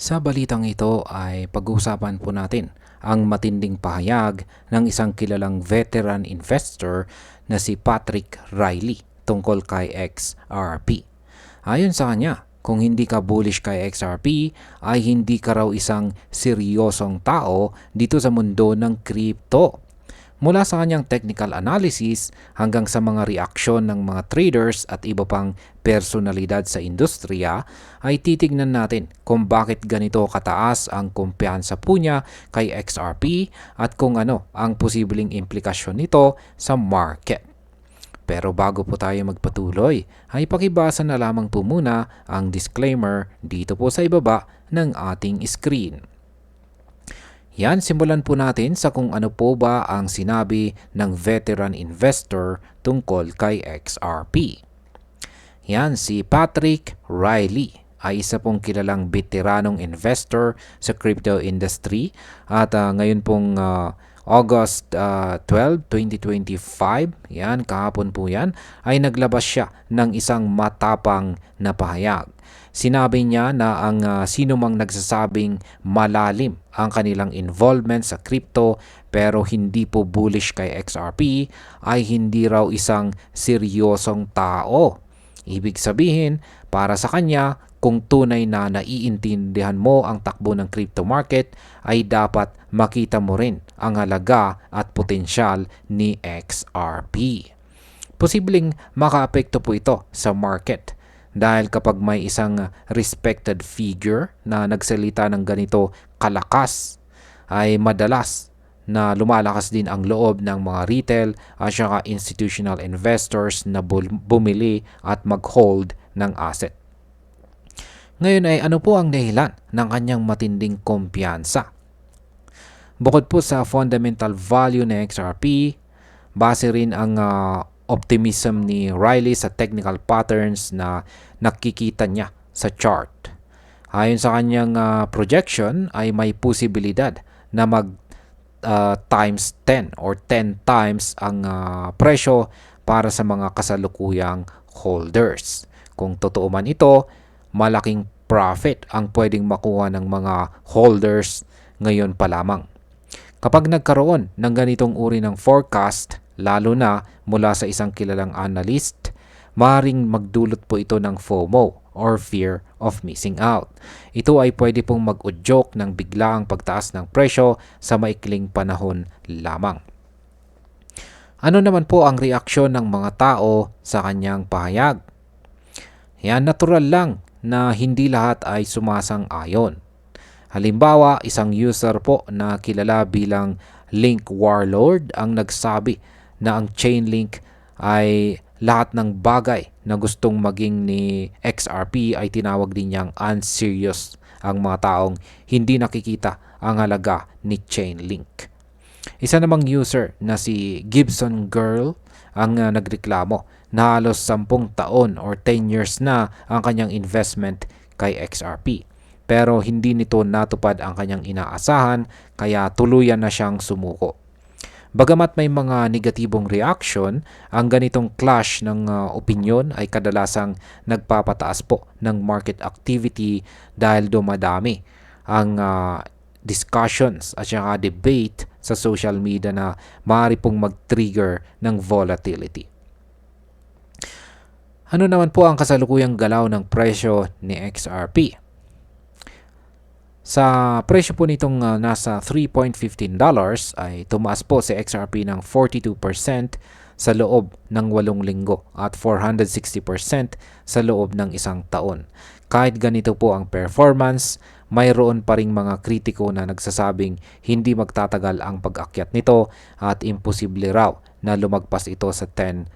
Sa balitang ito ay pag-uusapan po natin ang matinding pahayag ng isang kilalang veteran investor na si Patrick Riley tungkol kay XRP. Ayon sa kanya, kung hindi ka bullish kay XRP ay hindi ka raw isang seryosong tao dito sa mundo ng crypto. Mula sa kanyang technical analysis hanggang sa mga reaksyon ng mga traders at iba pang personalidad sa industriya, ay titignan natin kung bakit ganito kataas ang kumpiyansa po niya kay XRP at kung ano ang posibleng implikasyon nito sa market. Pero bago po tayo magpatuloy, ay pakibasa na lamang po muna ang disclaimer dito po sa ibaba ng ating screen. Yan, simulan po natin sa kung ano po ba ang sinabi ng veteran investor tungkol kay XRP. Yan, si Patrick Riley ay isa pong kilalang veteranong investor sa crypto industry at ngayon pong August 12, 2025, yan, kahapon po yan, ay naglabas siya ng isang matapang na pahayag. Sinabi niya na ang sino mang nagsasabing malalim ang kanilang involvement sa crypto pero hindi po bullish kay XRP ay hindi raw isang seryosong tao. Ibig sabihin, para sa kanya, kung tunay na naiintindihan mo ang takbo ng crypto market, ay dapat makita mo rin ang halaga at potensyal ni XRP. Posibleng makaapekto po ito sa market dahil kapag may isang respected figure na nagsalita ng ganito kalakas, ay madalas na lumalakas din ang loob ng mga retail at saka institutional investors na bumili at mag-hold ng asset. Ngayon ay ano po ang dahilan ng kanyang matinding kumpiyansa? Bukod po sa fundamental value ng XRP, base rin ang optimism ni Riley sa technical patterns na nakikita niya sa chart. Ayon sa kanyang projection ay may posibilidad na mag times 10 or 10 times ang presyo para sa mga kasalukuyang holders. Kung totoo man ito, malaking profit ang pwedeng makuha ng mga holders ngayon pa lamang. Kapag nagkaroon ng ganitong uri ng forecast, lalo na mula sa isang kilalang analyst, maaaring magdulot po ito ng FOMO or fear of missing out. Ito ay pwede pong mag-udyok ng biglaang pagtaas ng presyo sa maikling panahon lamang. Ano naman po ang reaksyon ng mga tao sa kanyang pahayag? Yan, natural lang na hindi lahat ay sumasang-ayon. Halimbawa, isang user po na kilala bilang Link Warlord ang nagsabi na ang Chainlink ay lahat ng bagay na gustong maging ni XRP ay tinawag din niyang unserious ang mga taong hindi nakikita ang halaga ni Chainlink. Isa namang user na si Gibson Girl ang nagreklamo na halos 10 taon or 10 years na ang kanyang investment kay XRP. Pero hindi nito natupad ang kanyang inaasahan kaya tuluyan na siyang sumuko. Bagamat may mga negatibong reaction, ang ganitong clash ng opinion ay kadalasang nagpapataas po ng market activity dahil dumadami ang discussions at saka debate sa social media na maaari pong mag-trigger ng volatility. Ano naman po ang kasalukuyang galaw ng presyo ni XRP? Sa presyo po nitong nasa $3.15 ay tumaas po si XRP ng 42% sa loob ng 8 linggo at 460% sa loob ng isang taon. Kahit ganito po ang performance, mayroon pa ring mga kritiko na nagsasabing hindi magtatagal ang pag-akyat nito at imposible raw na lumagpas ito sa $10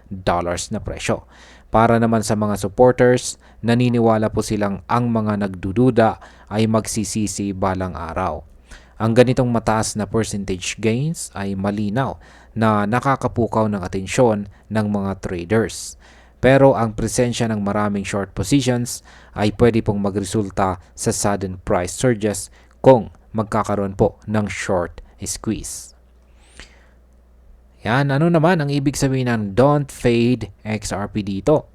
na presyo. Para naman sa mga supporters, naniniwala po silang ang mga nagdududa ay magsisisi balang araw. Ang ganitong mataas na percentage gains ay malinaw na nakakapukaw ng atensyon ng mga traders. Pero ang presensya ng maraming short positions ay pwede pong magresulta sa sudden price surges kung magkakaroon po ng short squeeze. Yan, ano naman ang ibig sabihin ng don't fade XRP dito?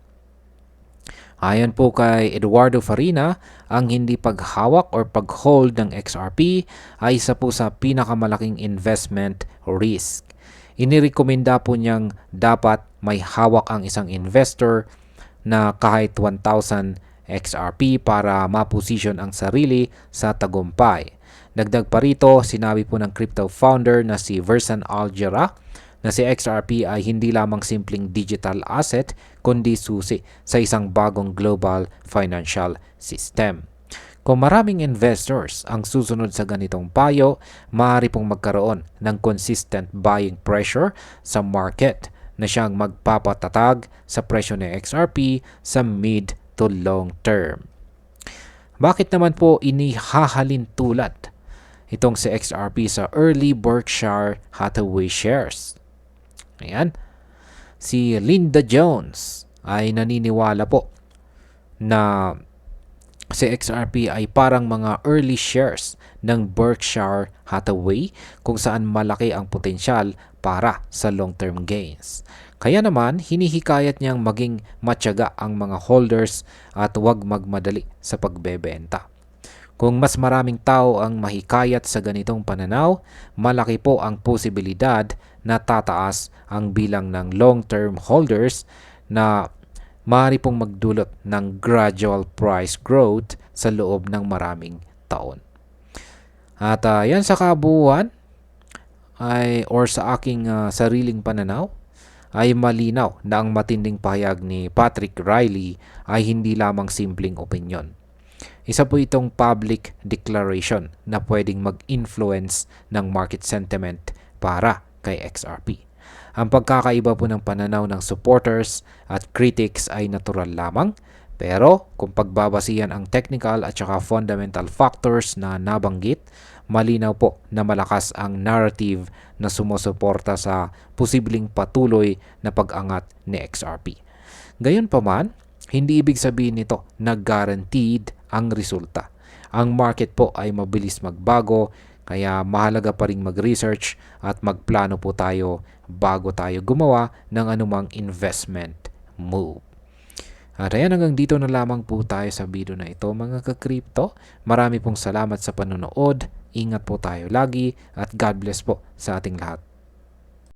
Ayon po kay Eduardo Farina, ang hindi paghawak or pag-hold ng XRP ay isa po sa pinakamalaking investment risk. Inirekomenda po niyang dapat may hawak ang isang investor na kahit 1,000 XRP para maposisyon ang sarili sa tagumpay. Dagdag pa rito, sinabi po ng crypto founder na si Versan Algera na si XRP ay hindi lamang simpleng digital asset kundi susi sa isang bagong global financial system. Kung maraming investors ang susunod sa ganitong payo, maaari pong magkaroon ng consistent buying pressure sa market na siyang magpapatatag sa presyo ng XRP sa mid to long term. Bakit naman po inihahalin tulad itong si XRP sa early Berkshire Hathaway shares? Ayan. Si Linda Jones ay naniniwala po na si XRP ay parang mga early shares ng Berkshire Hathaway kung saan malaki ang potensyal para sa long-term gains. Kaya naman, hinihikayat niyang maging matyaga ang mga holders at huwag magmadali sa pagbebenta. Kung mas maraming tao ang mahikayat sa ganitong pananaw, malaki po ang posibilidad na tataas ang bilang ng long-term holders na maaari pong magdulot ng gradual price growth sa loob ng maraming taon. At yan sa kabuuan or sa aking sariling pananaw ay malinaw na ang matinding pahayag ni Patrick Reilly ay hindi lamang simpleng opinion. Isa po itong public declaration na pwedeng mag-influence ng market sentiment para kay XRP. Ang pagkakaiba po ng pananaw ng supporters at critics ay natural lamang, pero kung pagbabasihan ang technical at saka fundamental factors na nabanggit, malinaw po na malakas ang narrative na sumusuporta sa posibleng patuloy na pag-angat ni XRP. Gayunpaman, hindi ibig sabihin nito na guaranteed ang resulta. Ang market po ay mabilis magbago, kaya mahalaga pa rin mag-research at magplano po tayo bago tayo gumawa ng anumang investment move. At ayan, hanggang dito na lamang po tayo sa video na ito mga ka-crypto. Marami pong salamat sa panonood. Ingat po tayo lagi at God bless po sa ating lahat.